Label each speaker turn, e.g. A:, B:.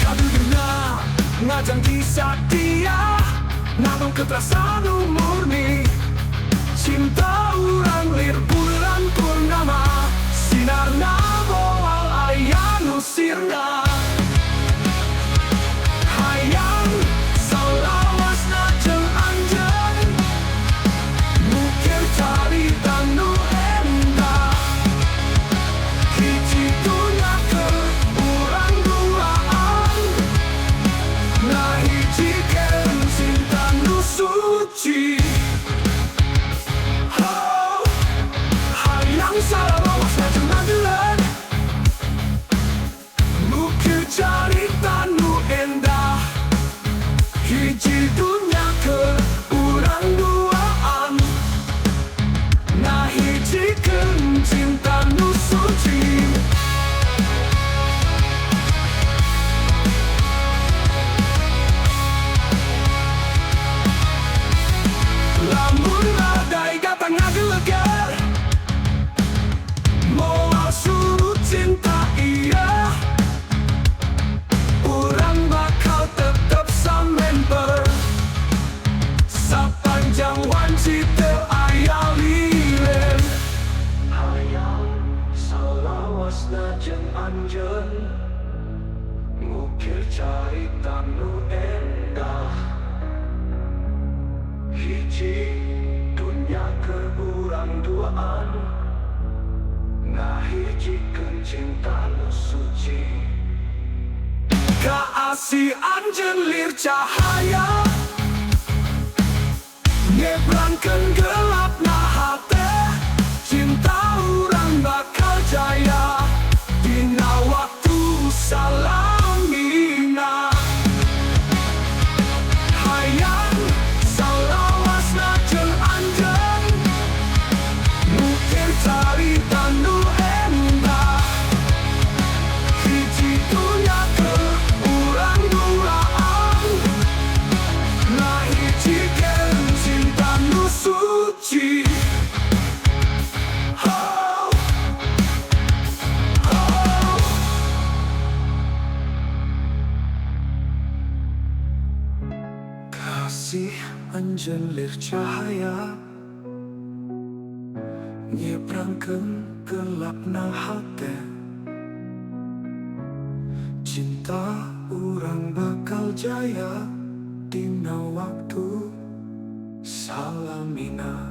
A: Kaduduna ngajang kisah dia, namun ketrasanmu murni. Cinta urang lir bulan purnama, sinarna moal ayanu sirna. Hayang salawasna jeung anjeun, mukir carita nu endah. Hiji dunyakeun urang duaan, nah hijikeun cinta nu suci. Hayang salawasna jeung anjeun, mukir carita nu endah. Hiji dunyakeun urang duaan, nah hijikeun cinta nu suci. Lamun badai datang ngagelegar, moal surut cinta iya, urang bakal tetep samemper. Sapanjang wanci teu aya lilen. Hayang salawasna jeung anjeun, ngukir carita nu endah. Hiji dunyakeun urang duaan, nah hijikeun cinta nu suci. Kaasih anjeun lir cahaya, nyebrangkeun gelapna hate. Cinta urang bakal jaya dina waktu salamina. Hayang salawasna jeung anjeun, mukir carita nu endah. Hiji dunyakeun urang duaan, nah hijikeun cinta nu suci. Oh, oh. Kasih anjeun lir cahaya, nyebrangkeun gelapna hate. Cinta urang bakal jaya dina waktu salamina.